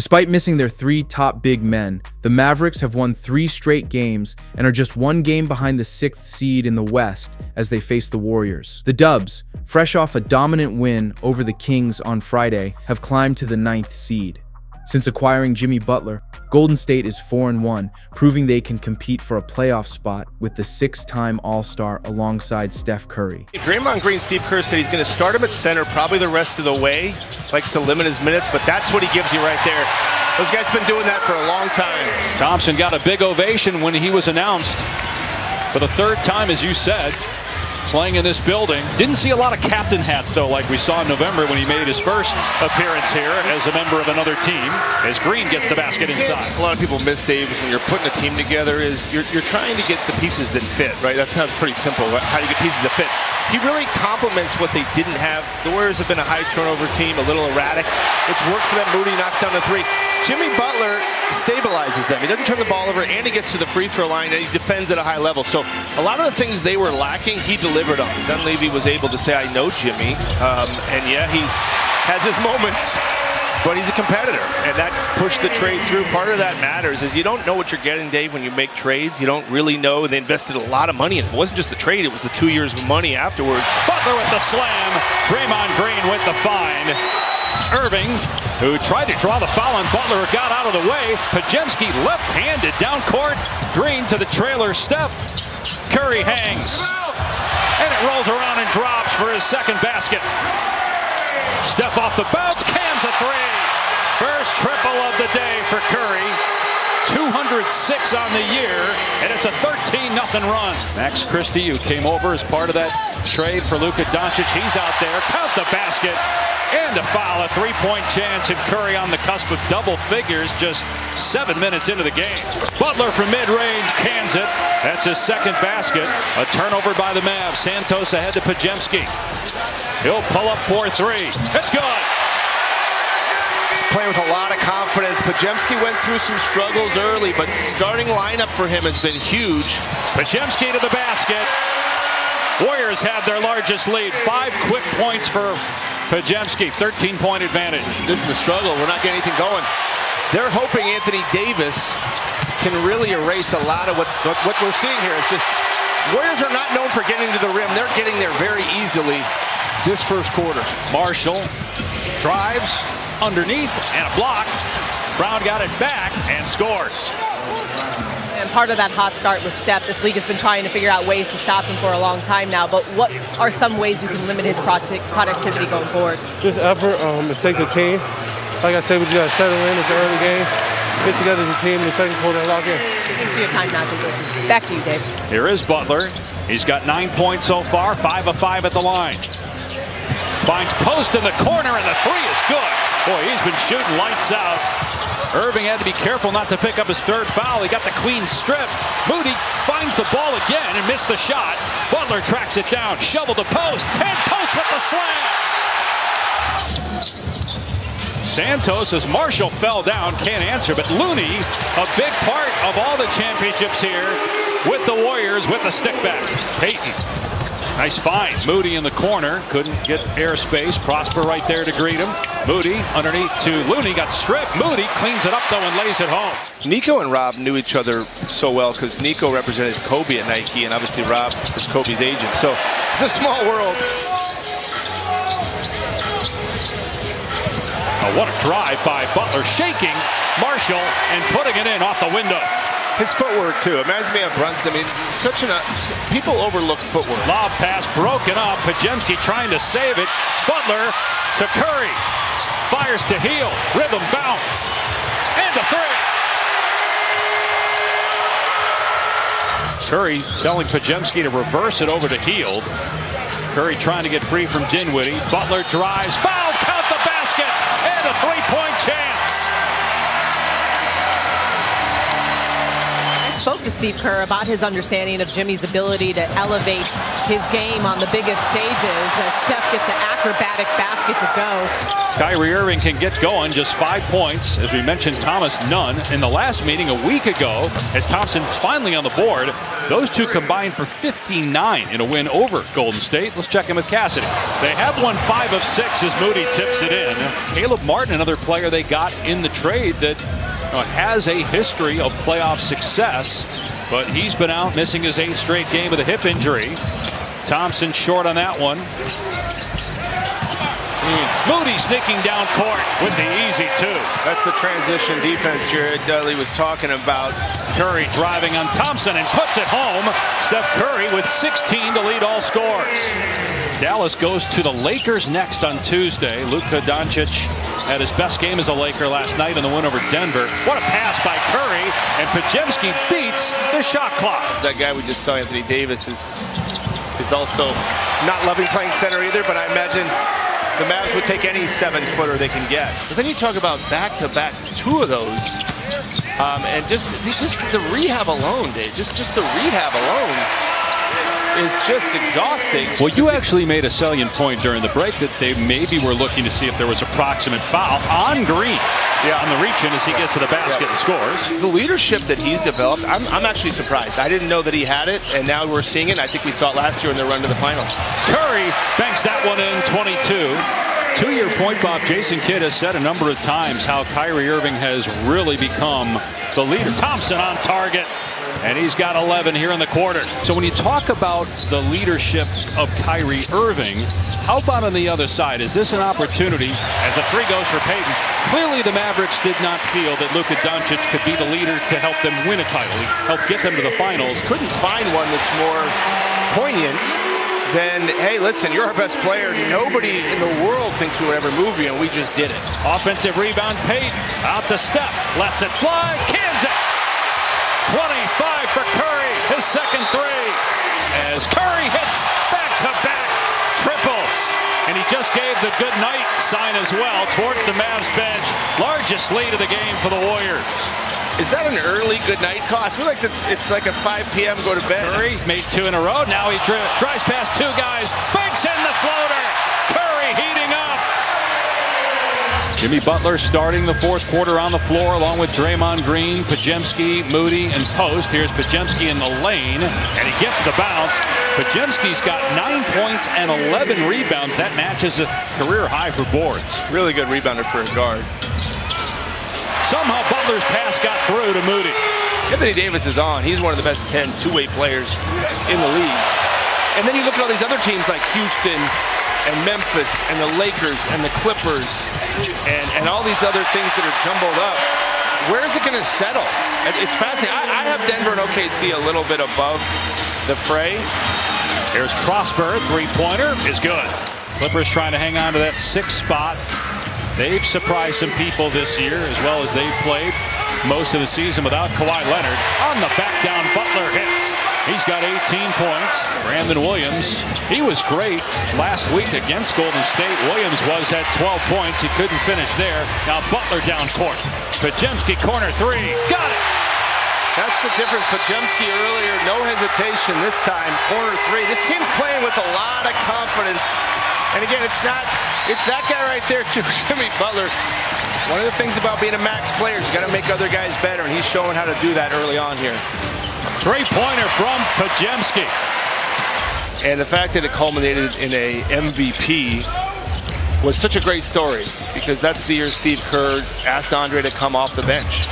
Despite missing their 3 top big men, the Mavericks have won 3 straight games and are just 1 game behind the 6th seed in the West as they face the Warriors. The Dubs, fresh off a dominant win over the Kings on Friday, have climbed to the 9th seed. Since acquiring Jimmy Butler, Golden State is 4-1, proving they can compete for a playoff spot with the 6-time All-Star alongside Steph Curry. Draymond Green, Steve Kerr said he's going to start him at center probably the rest of the way, likes to limit his minutes, but that's what he gives you right there. Those guys have been doing that for a long time. Thompson got a big ovation when he was announced for the 3rd time, as you said, playing in this building. Didn't see a lot of captain hats, though, like we saw in November when he made his first appearance here as a member of another team, as Green gets the basket inside. A lot of people miss, Davis, when you're putting a team together is you're trying to get the pieces that fit, right? That sounds pretty simple, how do you get pieces that fit? He really complements what they didn't have. The Warriors have been a high turnover team, a little erratic. It's worked for them. Moody knocks down the 3. Jimmy Butler stabilizes them. He doesn't turn the ball over, and he gets to the free throw line, and he defends at a high level. So a lot of the things they were lacking, he delivered on. Dunleavy was able to say, I know Jimmy. And yeah, he's has his moments, but he's a competitor, and that pushed the trade through. Part of that matters is you don't know what you're getting, Dave, when you make trades. You don't really know. They invested a lot of money in it. It wasn't just the trade, it was the 2 years of money afterwards. Butler with the slam. Draymond Green with the fine. Irving, who tried to draw the foul on Butler, got out of the way. Podziemski left-handed down court. Green to the trailer. Steph. Curry hangs. And it rolls around and drops for his 2nd basket. Steph off the bounce, cans a 3. First triple of the day for Curry. 206 on the year, and it's a 13-0 run. Max Christie, who came over as part of that trade for Luka Doncic, he's out there. Count the basket. And a foul, a 3-point chance, and Curry on the cusp of double figures just 7 minutes into the game. Butler from mid-range cans it. That's his 2nd basket. A turnover by the Mavs. Santos ahead to Podziemski. He'll pull up 4-3. It's good. He's playing with a lot of confidence. Podziemski went through some struggles early, but starting lineup for him has been huge. Podziemski to the basket. Warriors have their largest lead. 5 quick points for Podziemski, 13-point advantage. This is a struggle. We're not getting anything going. They're hoping Anthony Davis can really erase a lot of what we're seeing here. It's just Warriors are not known for getting to the rim. They're getting there very easily this first quarter. Marshall drives underneath and a block. Brown got it back and scores. And part of that hot start was Steph. This league has been trying to figure out ways to stop him for a long time now, but what are some ways you can limit his productivity going forward? Just effort. It takes a team. Like I said, we just got to settle in. It's an early game. Get together as a team in the 2nd quarter and lock in. Thanks for your time, Nigel. Back to you, Dave. Here is Butler. He's got 9 points so far, 5 of 5 at the line. Finds post in the corner, and the 3 is good. Boy, he's been shooting lights out. Irving had to be careful not to pick up his 3rd foul. He got the clean strip. Moody finds the ball again and missed the shot. Butler tracks it down. Shovel the post. 10 post with the slam. Santos, as Marshall fell down, can't answer. But Looney, a big part of all the championships here with the Warriors with the stick back. Payton. Nice find. Moody in the corner. Couldn't get airspace. Prosper right there to greet him. Moody underneath to Looney. Got stripped. Moody cleans it up, though, and lays it home. Nico and Rob knew each other so well because Nico represented Kobe at Nike, and obviously Rob was Kobe's agent. So it's a small world. Oh, what a drive by Butler. Shaking Marshall and putting it in off the window. His footwork, too. It reminds me of Brunson. I mean, people overlook footwork. Lob pass broken up. Podziemski trying to save it. Butler to Curry. Fires to Heel. Rhythm bounce. And a 3. Curry telling Podziemski to reverse it over to Heel. Curry trying to get free from Dinwiddie. Butler drives. Foul. Count the basket. And a 3-point chance. spoke to Steve Kerr about his understanding of Jimmy's ability to elevate his game on the biggest stages as Steph gets an acrobatic basket to go. Kyrie Irving can get going, just 5 points. As we mentioned, Thomas, none. In the last meeting a week ago, as Thompson's finally on the board, those two combined for 59 in a win over Golden State. Let's check in with Cassidy. They have won 5 of 6 as Moody tips it in. Caleb Martin, another player they got in the trade that has a history of playoff success, but he's been out missing his 8th straight game with a hip injury. Thompson short on that one. Moody sneaking down court with the easy 2. That's the transition defense Jared Dudley was talking about. Curry driving on Thompson and puts it home. Steph Curry with 16 to lead all scores. Dallas goes to the Lakers next on Tuesday. Luka Doncic had his best game as a Laker last night in the win over Denver. What a pass by Curry, and Podziemski beats the shot clock. That guy we just saw, Anthony Davis, is also not loving playing center either, but I imagine the Mavs would take any 7-footer they can get. But then you talk about back-to-back 2 of those, and just the rehab alone, Dave. Just the rehab alone is just exhausting. Well, you actually made a salient point during the break that they maybe were looking to see if there was a proximate foul on Green. Yeah, on the reach-in as he gets to the basket and scores. The leadership that he's developed, I'm actually surprised. I didn't know that he had it, and now we're seeing it. I think we saw it last year in their run to the finals. Curry banks that one in, 22. To your point, Bob, Jason Kidd has said a number of times how Kyrie Irving has really become the leader. Thompson on target, and he's got 11 here in the quarter. So when you talk about the leadership of Kyrie Irving, how about on the other side? Is this an opportunity as the 3 goes for Payton? Clearly the Mavericks did not feel that Luka Doncic could be the leader to help them win a title, help get them to the finals. Couldn't find one that's more poignant than, hey, listen, you're our best player. Nobody in the world thinks we would ever move you, and we just did it. Offensive rebound, Payton out to Steph, lets it fly, cans it. 25 for Curry, his second 3. As Curry hits back-to-back triples. And he just gave the good night sign as well towards the Mavs bench. Largest lead of the game for the Warriors. Is that an early good night call? I feel like it's like a 5 p.m. go to bed. Curry made 2 in a row. Now he drives past 2 guys. Banks in the floater. Curry heating up. Jimmy Butler starting the 4th quarter on the floor along with Draymond Green, Podziemski, Moody, and Post. Here's Podziemski in the lane, and he gets the bounce. Podziemski's got 9 points and 11 rebounds. That matches a career high for boards. Really good rebounder for a guard. Somehow Butler's pass got through to Moody. Anthony Davis is on. He's one of the best 10 two-way players in the league. And then you look at all these other teams like Houston and Memphis and the Lakers and the Clippers and all these other things that are jumbled up. Where is it going to settle? It's fascinating. I have Denver and OKC a little bit above the fray. Here's Prosper, 3-pointer is good. Clippers trying to hang on to that 6th spot. They've surprised some people this year as well as they've played most of the season without Kawhi Leonard. On the back down, Butler hits. He's got 18 points. Brandon Williams, he was great last week against Golden State. Williams had 12 points. He couldn't finish there. Now Butler down court. Podziemski corner 3. Got it. That's the difference. Podziemski earlier, no hesitation this time. Corner 3. This team's playing with a lot of confidence. And again, it's that guy right there too, Jimmy Butler. One of the things about being a max player is you got to make other guys better, and he's showing how to do that early on here. 3-pointer from Podziemski. And the fact that it culminated in a MVP was such a great story, because that's the year Steve Kerr asked Andre to come off the bench.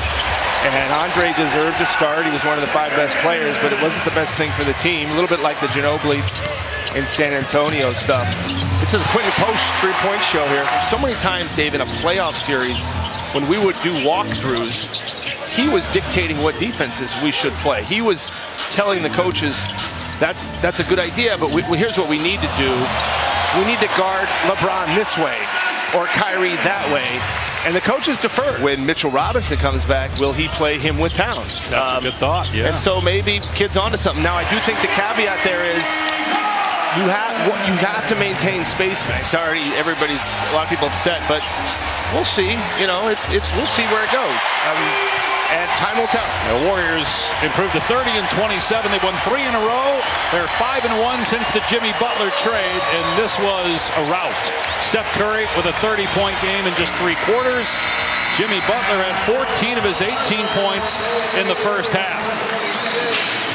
And Andre deserved to start. He was one of the 5 best players, but it wasn't the best thing for the team. A little bit like the Ginobili in San Antonio stuff. This is a Quentin Post 3-point show here. So many times, Dave, in a playoff series, when we would do walkthroughs, he was dictating what defenses we should play. He was telling the coaches, that's a good idea, but here's what we need to do. We need to guard LeBron this way or Kyrie that way. And the coaches defer. When Mitchell Robinson comes back, will he play him with Towns? That's a good thought, yeah. And so maybe Kidd's onto something. Now, I do think the caveat there is you have to maintain spacing. Sorry, a lot of people upset, but we'll see. You know, we'll see where it goes. And time will tell. The Warriors improved to 30 and 27. They've won 3 in a row. They're 5 and 1 since the Jimmy Butler trade, and this was a rout. Steph Curry with a 30-point game in just 3 quarters. Jimmy Butler had 14 of his 18 points in the first half.